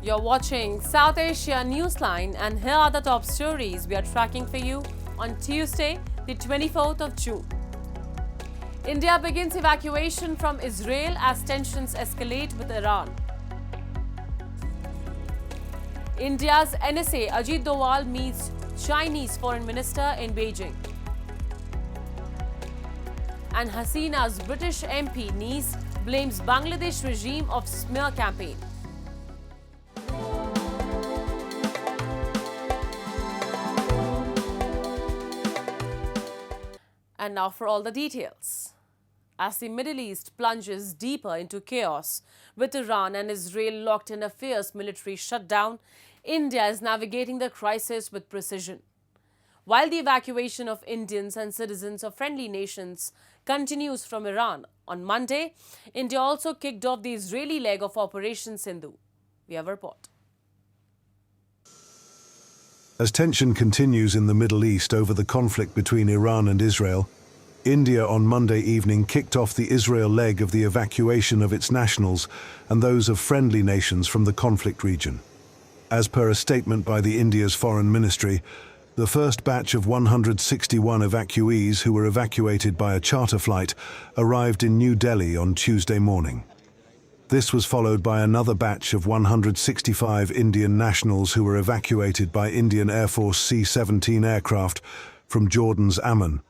You're watching South Asia Newsline, and here are the top stories we are tracking for you on Tuesday, the 24th of June. India begins evacuation from Israel as tensions escalate with Iran. India's NSA Ajit Dwal meets Chinese Foreign Minister in Beijing. And Hasina's British MP niece blames Bangladesh regime of smear campaign. And now for all the details. As the Middle East plunges deeper into chaos, with Iran and Israel locked in a fierce military shutdown, India is navigating the crisis with precision. While the evacuation of Indians and citizens of friendly nations continues from Iran, on Monday, India also kicked off the Israeli leg of Operation Sindhu. We have a report. As tension continues in the Middle East over the conflict between Iran and Israel, India on Monday evening kicked off the Israel leg of the evacuation of its nationals and those of friendly nations from the conflict region. As per a statement by the India's Foreign Ministry, the first batch of 161 evacuees who were evacuated by a charter flight arrived in New Delhi on Tuesday morning. This was followed by another batch of 165 Indian nationals who were evacuated by Indian Air Force C-17 aircraft from Jordan's Amman.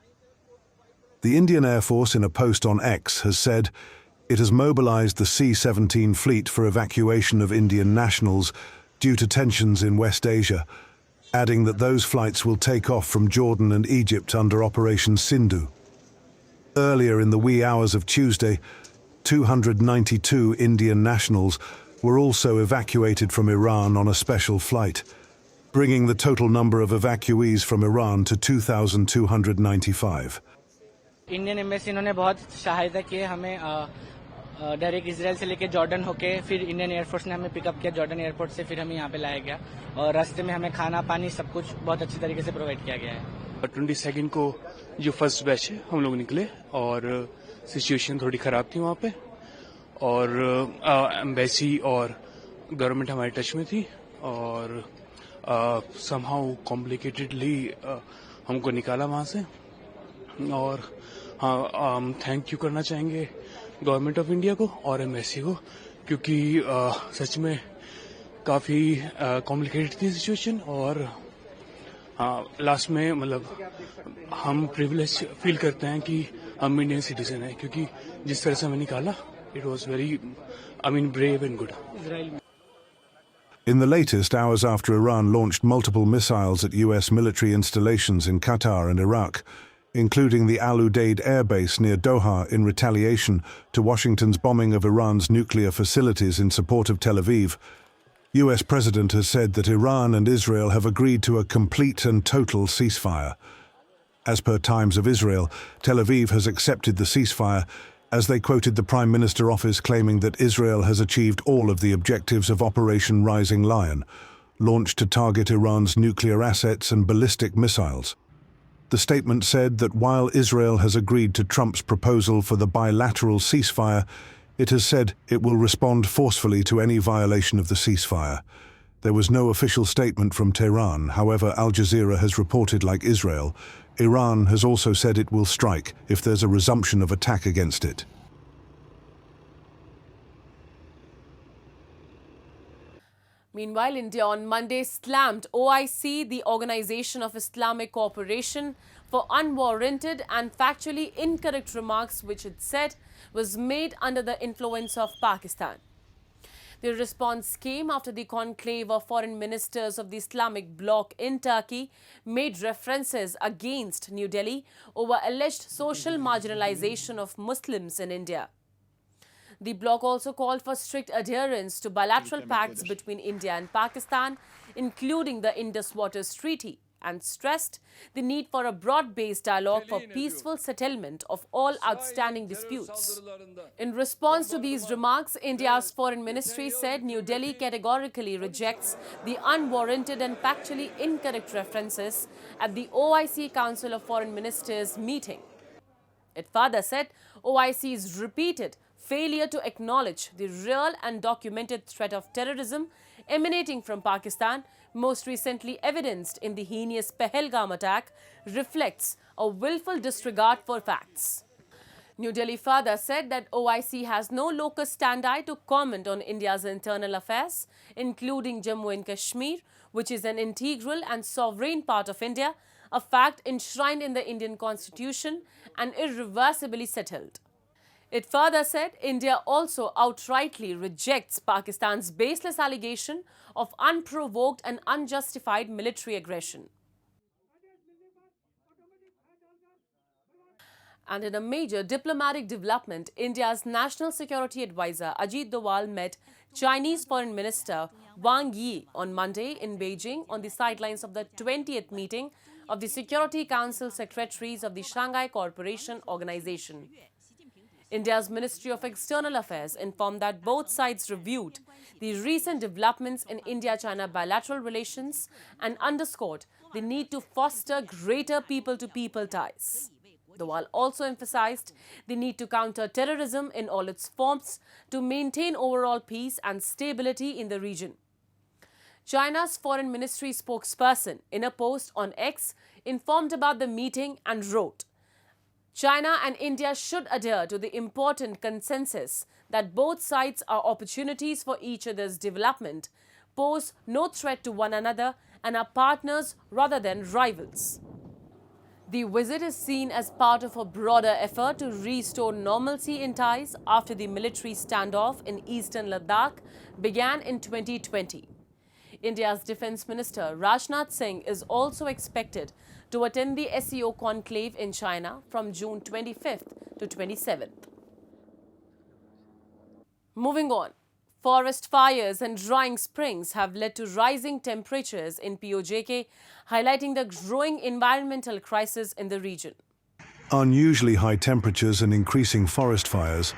The Indian Air Force, in a post on X, has said it has mobilized the C-17 fleet for evacuation of Indian nationals due to tensions in West Asia, adding that those flights will take off from Jordan and Egypt under Operation Sindhu. Earlier in the wee hours of Tuesday, 292 Indian nationals were also evacuated from Iran on a special flight, bringing the total number of evacuees from Iran to 2,295. Indian embassy इन्होंने बहुत सहायता की है हमें direct Israel से लेके Jordan होके फिर इंडियन एयरफोर्स ने हमें पिकअप किया जॉर्डन एयरपोर्ट से फिर हमें यहाँ पे लाया गया और रास्ते में हमें खाना पानी सब कुछ बहुत अच्छी तरीके से प्रोवाइड किया गया है 22 को जो फर्स्ट बैच है हम लोग निकले और सिचुएशन थोड़ी खराब थी वहाँ पे और एम्बेसी और गवर्नमेंट हमारे टच में थी और समहाउ कॉम्प्लिकेटेडली हमको निकाला वहाँ से और हाँ थैंक यू करना चाहेंगे गवर्नमेंट ऑफ इंडिया को और एम्बेसी को क्योंकि सच में काफ़ी कॉम्प्लिकेटेड थी सिचुएशन और लास्ट में मतलब हम प्रिविलेज फील करते हैं कि हम इंडियन सिटीजन हैं क्योंकि जिस तरह से हमें निकाला it was very brave and good. In the latest hours after Iran launched multiple missiles at US military installations in Qatar and Iraq, including the Al Udeid air base near Doha in retaliation to Washington's bombing of Iran's nuclear facilities in support of Tel Aviv, US President has said that Iran and Israel have agreed to a complete and total ceasefire. As per Times of Israel, Tel Aviv has accepted the ceasefire as they quoted the Prime Minister office claiming that Israel has achieved all of the objectives of Operation Rising Lion, launched to target Iran's nuclear assets and ballistic missiles. The statement said that while Israel has agreed to Trump's proposal for the bilateral ceasefire, it has said it will respond forcefully to any violation of the ceasefire. There was no official statement from Tehran. However, Al Jazeera has reported like Israel. Iran has also said it will strike if there's a resumption of attack against it. Meanwhile, India on Monday slammed OIC, the Organization of Islamic Cooperation, for unwarranted and factually incorrect remarks which it said was made under the influence of Pakistan. The response came after the conclave of foreign ministers of the Islamic bloc in Turkey made references against New Delhi over alleged social marginalization of Muslims in India. The bloc also called for strict adherence to bilateral pacts between India and Pakistan, including the Indus Waters Treaty, and stressed the need for a broad-based dialogue for peaceful settlement of all outstanding disputes. In response to these remarks, India's Foreign Ministry said New Delhi categorically rejects the unwarranted and factually incorrect references at the OIC Council of Foreign Ministers meeting. It further said OIC's repeated failure to acknowledge the real and documented threat of terrorism emanating from Pakistan, most recently evidenced in the heinous Pahalgam attack, reflects a willful disregard for facts. New Delhi further said that OIC has no locus standi to comment on India's internal affairs, including Jammu and Kashmir, which is an integral and sovereign part of India, a fact enshrined in the Indian constitution and irreversibly settled. It further said India also outrightly rejects Pakistan's baseless allegation of unprovoked and unjustified military aggression. And in a major diplomatic development, India's National Security Advisor Ajit Dwal met Chinese Foreign Minister Wang on Monday in Beijing on the sidelines of the 20th meeting of the Security Council Secretaries of the Shanghai Cooperation Organisation. India's Ministry of External Affairs informed that both sides reviewed the recent developments in India-China bilateral relations and underscored the need to foster greater people-to-people ties. Doval also emphasized the need to counter terrorism in all its forms to maintain overall peace and stability in the region. China's Foreign Ministry spokesperson, in a post on X, informed about the meeting and wrote, China and India should adhere to the important consensus that both sides are opportunities for each other's development, pose no threat to one another, and are partners rather than rivals. The visit is seen as part of a broader effort to restore normalcy in ties after the military standoff in eastern Ladakh began in 2020. India's Defence Minister Rajnath Singh is also expected to attend the SCO conclave in China from June 25th to 27th. Moving on. Forest fires and drying springs have led to rising temperatures in PoJK, highlighting the growing environmental crisis in the region. Unusually high temperatures and increasing forest fires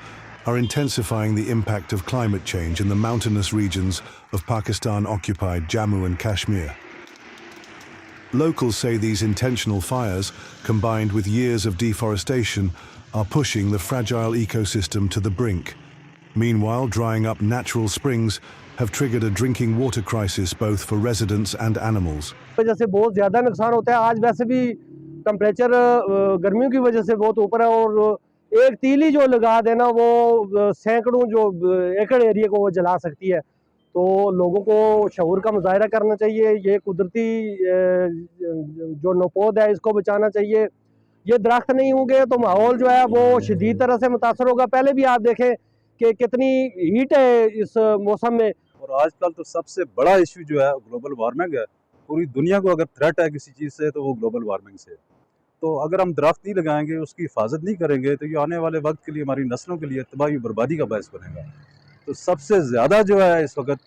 are intensifying the impact of climate change in the mountainous regions of Pakistan-occupied Jammu and Kashmir. Locals say these intentional fires, combined with years of deforestation, are pushing the fragile ecosystem to the brink. Meanwhile, drying up natural springs have triggered a drinking water crisis both for residents and animals. वजह से बहुत ज़्यादा नुकसान होता है। आज वैसे भी टेम्परेचर गर्मियों की वजह से बहुत ऊपर है और एक तीली जो लगा देना वो सैकड़ों जो एकड़ एरिया को वो जला सकती है। तो लोगों को शऊर का मुजाहरा करना चाहिए। ये कुदरती जो नौपौध है इसको बचाना चाहिए। ये दरख्त नहीं होंगे तो माहौल जो है वो शदीद तरह से मुतासर होगा। पहले भी आप देखें कि कितनी हीट है इस मौसम में। और आजकल तो सबसे बड़ा इशू जो है ग्लोबल वार्मिंग है। पूरी दुनिया को अगर थ्रेट है किसी चीज़ से तो वो ग्लोबल वार्मिंग से। तो अगर हम दरख्त नहीं लगाएंगे, उसकी हिफाजत नहीं करेंगे तो ये आने वाले वक्त के लिए हमारी नस्लों के लिए तबाही बर्बादी का बायस बनेगा। तो सबसे ज़्यादा जो है इस वक्त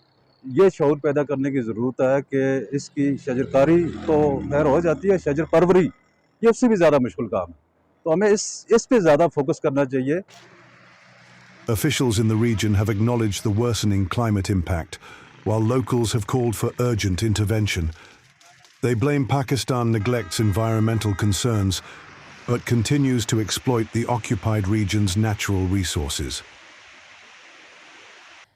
ये शऊर पैदा करने की ज़रूरत है कि इसकी शजरकारी तो खैर हो जाती है, शजर परवरी ये उससे भी ज़्यादा मुश्किल काम है। तो हमें इस पे ज़्यादा फोकस करना चाहिए। Officials in the region have acknowledged the worsening climate impact, while locals have called for urgent intervention. They blame Pakistan neglects environmental concerns, but continues to exploit the occupied region's natural resources.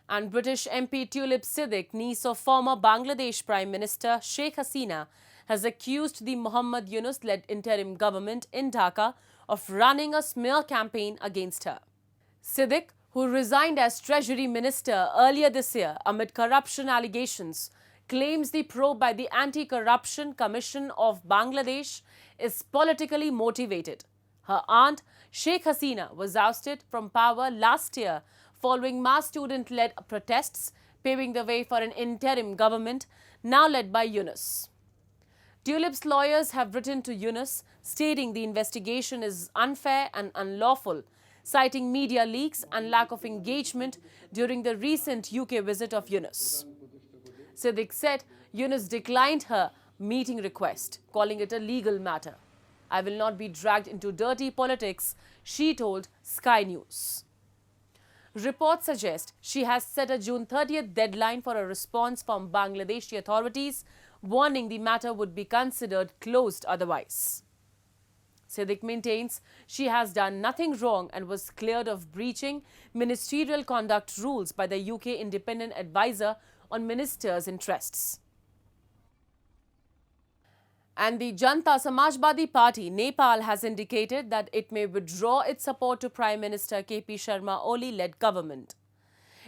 And British MP Tulip Siddiq, niece of former Bangladesh Prime Minister Sheikh Hasina, has accused the Muhammad Yunus-led interim government in Dhaka of running a smear campaign against her. Siddiq, who resigned as Treasury Minister earlier this year amid corruption allegations, claims the probe by the Anti-Corruption Commission of Bangladesh is politically motivated. Her aunt, Sheikh Hasina, was ousted from power last year following mass student-led protests, paving the way for an interim government now led by Yunus. Tulip's lawyers have written to Yunus stating the investigation is unfair and unlawful, citing media leaks and lack of engagement during the recent UK visit of Yunus. Siddiq said Yunus declined her meeting request, calling it a legal matter. I will not be dragged into dirty politics, she told Sky News. Reports suggest she has set a June 30th deadline for a response from Bangladeshi authorities, warning the matter would be considered closed otherwise. Siddiq maintains she has done nothing wrong and was cleared of breaching ministerial conduct rules by the UK Independent Advisor on ministers' interests. And the Janata Samajbadi Party-Nepal has indicated that it may withdraw its support to Prime Minister KP Sharma Oli-led government.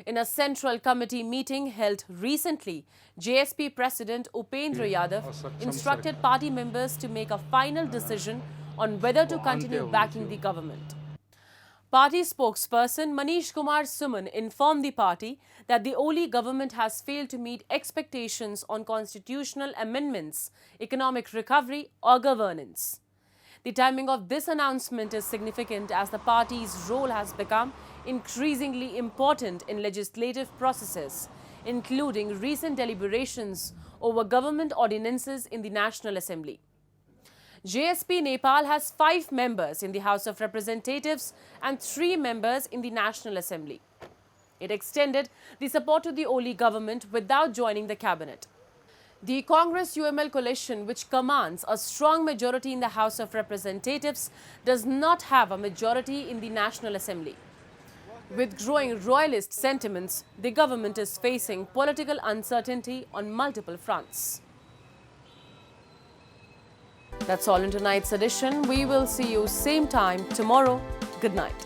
In a central committee meeting held recently, JSP President Upendra Yadav instructed party members to make a final decision on whether to continue backing the government. Party spokesperson Manish Kumar Suman informed the party that the Oli government has failed to meet expectations on constitutional amendments, economic recovery or governance. The timing of this announcement is significant as the party's role has become increasingly important in legislative processes, including recent deliberations over government ordinances in the National Assembly. JSP-Nepal has 5 members in the House of Representatives and 3 members in the National Assembly. It extended the support to the Oli government without joining the cabinet. The Congress-UML coalition, which commands a strong majority in the House of Representatives, does not have a majority in the National Assembly. With growing royalist sentiments, the government is facing political uncertainty on multiple fronts. That's all in tonight's edition. We will see you same time tomorrow. Good night.